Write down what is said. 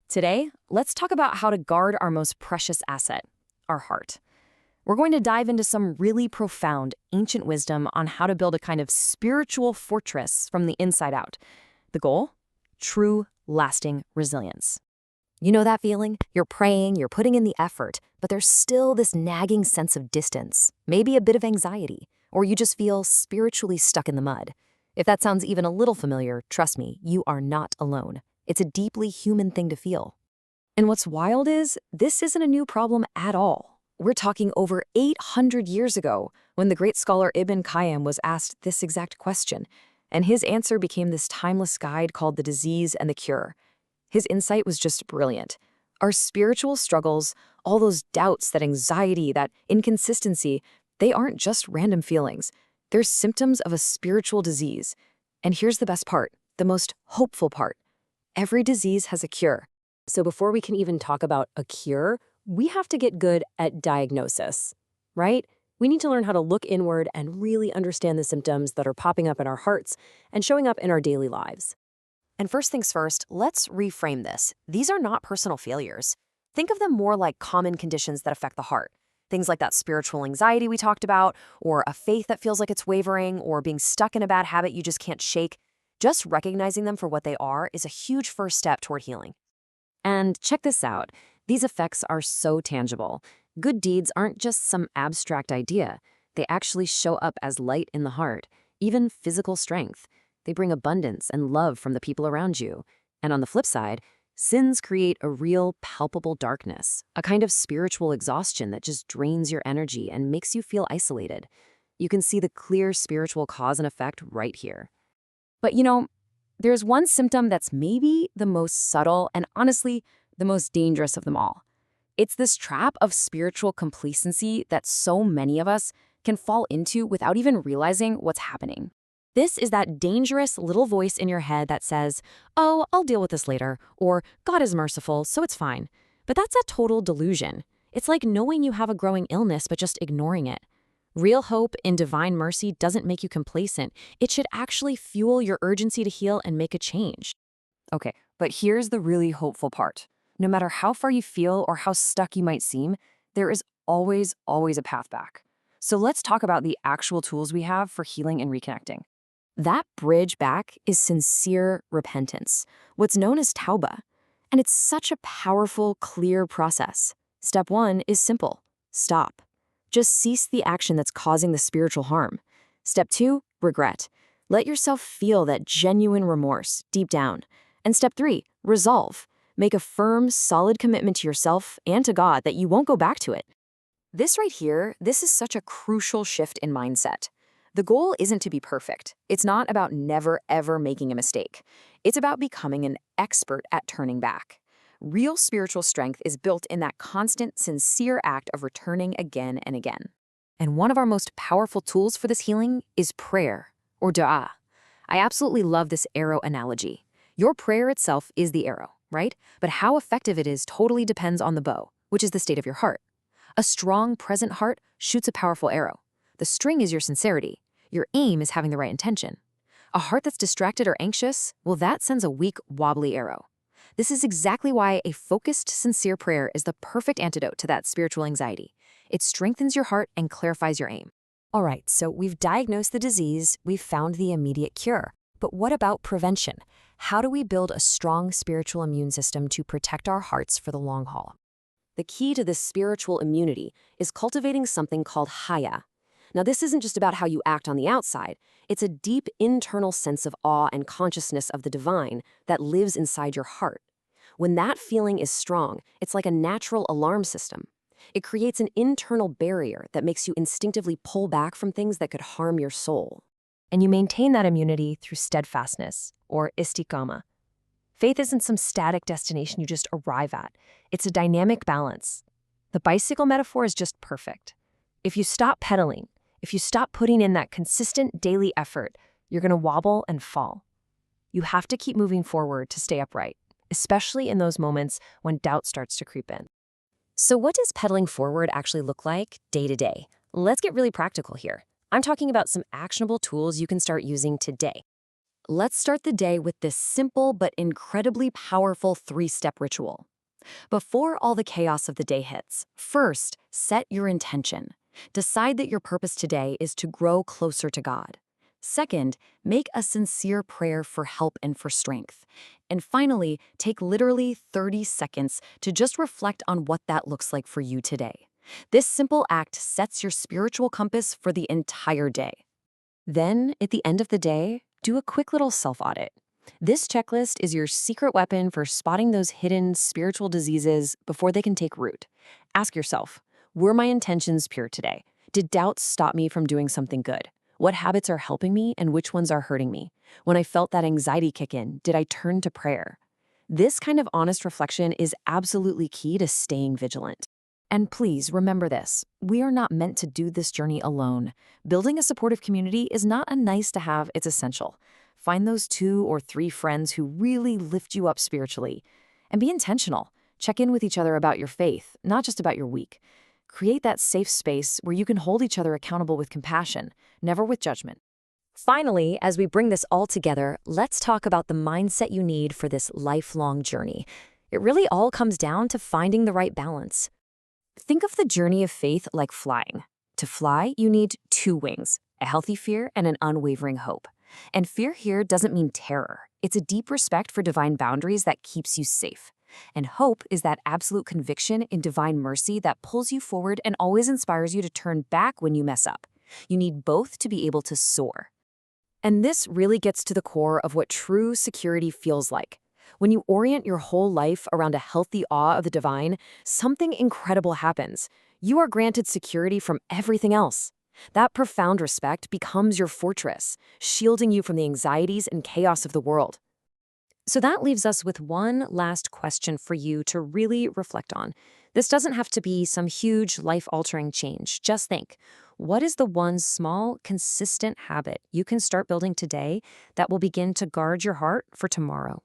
Today, let's talk about how to guard our most precious asset, our heart. We're going to dive into some really profound ancient wisdom on how to build a kind of spiritual fortress from the inside out. The goal? True, lasting resilience. You know that feeling? You're praying, you're putting in the effort, but there's still this nagging sense of distance, maybe a bit of anxiety, or you just feel spiritually stuck in the mud. If that sounds even a little familiar, trust me, you are not alone. It's a deeply human thing to feel. And what's wild is, this isn't a new problem at all. We're talking over 800 years ago, when the great scholar Ibn Qayyim was asked this exact question, and his answer became this timeless guide called The Disease and the Cure. His insight was just brilliant. Our spiritual struggles, all those doubts, that anxiety, that inconsistency, they aren't just random feelings. They're symptoms of a spiritual disease. And here's the best part, the most hopeful part. Every disease has a cure. So before we can even talk about a cure, we have to get good at diagnosis, right? We need to learn how to look inward and really understand the symptoms that are popping up in our hearts and showing up in our daily lives. And first things first, let's reframe this. These are not personal failures. Think of them more like common conditions that affect the heart. Things like that spiritual anxiety we talked about, or a faith that feels like it's wavering, or being stuck in a bad habit you just can't shake. Just recognizing them for what they are is a huge first step toward healing. And check this out. These effects are so tangible. Good deeds aren't just some abstract idea. They actually show up as light in the heart, even physical strength. They bring abundance and love from the people around you. And on the flip side, sins create a real, palpable darkness, a kind of spiritual exhaustion that just drains your energy and makes you feel isolated. You can see the clear spiritual cause and effect right here. But there's one symptom that's maybe the most subtle and honestly, the most dangerous of them all. It's this trap of spiritual complacency that so many of us can fall into without even realizing what's happening. This is that dangerous little voice in your head that says, "Oh, I'll deal with this later," or "God is merciful, so it's fine." But that's a total delusion. It's like knowing you have a growing illness but just ignoring it. Real hope in divine mercy doesn't make you complacent. It should actually fuel your urgency to heal and make a change. Okay, but here's the really hopeful part. No matter how far you feel or how stuck you might seem, there is always a path back. So let's talk about the actual tools we have for healing and reconnecting. That bridge back is sincere repentance, what's known as tauba. And it's such a powerful, clear process. Step 1 is simple. Stop. Just cease the action that's causing the spiritual harm. Step 2, regret. Let yourself feel that genuine remorse deep down. And step 3, resolve. Make a firm, solid commitment to yourself and to God that you won't go back to it. This right here, this is such a crucial shift in mindset. The goal isn't to be perfect. It's not about never, ever making a mistake. It's about becoming an expert at turning back. Real spiritual strength is built in that constant, sincere act of returning again and again. And one of our most powerful tools for this healing is prayer, or dua. I absolutely love this arrow analogy. Your prayer itself is the arrow, right? But how effective it is totally depends on the bow, which is the state of your heart. A strong, present heart shoots a powerful arrow. The string is your sincerity. Your aim is having the right intention. A heart that's distracted or anxious, well, that sends a weak, wobbly arrow. This is exactly why a focused, sincere prayer is the perfect antidote to that spiritual anxiety. It strengthens your heart and clarifies your aim. All right, so we've diagnosed the disease, we've found the immediate cure. But what about prevention? How do we build a strong spiritual immune system to protect our hearts for the long haul? The key to this spiritual immunity is cultivating something called haya. Now, this isn't just about how you act on the outside. It's a deep internal sense of awe and consciousness of the divine that lives inside your heart. When that feeling is strong, it's like a natural alarm system. It creates an internal barrier that makes you instinctively pull back from things that could harm your soul. And you maintain that immunity through steadfastness, or Istiqamah. Faith isn't some static destination you just arrive at. It's a dynamic balance. The bicycle metaphor is just perfect. If you stop pedaling, if you stop putting in that consistent daily effort, you're going to wobble and fall. You have to keep moving forward to stay upright, especially in those moments when doubt starts to creep in. So what does pedaling forward actually look like day to day? Let's get really practical here. I'm talking about some actionable tools you can start using today. let's start the day with this simple but incredibly powerful 3-step ritual. Before all the chaos of the day hits, first, set your intention. Decide that your purpose today is to grow closer to God. Second, make a sincere prayer for help and for strength. And finally, take literally 30 seconds to just reflect on what that looks like for you today. This simple act sets your spiritual compass for the entire day. Then, at the end of the day, do a quick little self-audit. This checklist is your secret weapon for spotting those hidden spiritual diseases before they can take root. Ask yourself, were my intentions pure today? Did doubts stop me from doing something good? What habits are helping me and which ones are hurting me? When I felt that anxiety kick in, did I turn to prayer? This kind of honest reflection is absolutely key to staying vigilant. And please remember this, we are not meant to do this journey alone. Building a supportive community is not a nice to have, it's essential. Find those 2 or 3 friends who really lift you up spiritually. And be intentional. Check in with each other about your faith, not just about your week. Create that safe space where you can hold each other accountable with compassion, never with judgment. Finally, as we bring this all together, let's talk about the mindset you need for this lifelong journey. It really all comes down to finding the right balance. Think of the journey of faith like flying. To fly, you need 2 wings, a healthy fear and an unwavering hope. And fear here doesn't mean terror. It's a deep respect for divine boundaries that keeps you safe. And hope is that absolute conviction in divine mercy that pulls you forward and always inspires you to turn back when you mess up. You need both to be able to soar. And this really gets to the core of what true security feels like. When you orient your whole life around a healthy awe of the divine, something incredible happens. You are granted security from everything else. That profound respect becomes your fortress, shielding you from the anxieties and chaos of the world. So that leaves us with one last question for you to really reflect on. This doesn't have to be some huge, life-altering change. Just think, what is the one small, consistent habit you can start building today that will begin to guard your heart for tomorrow?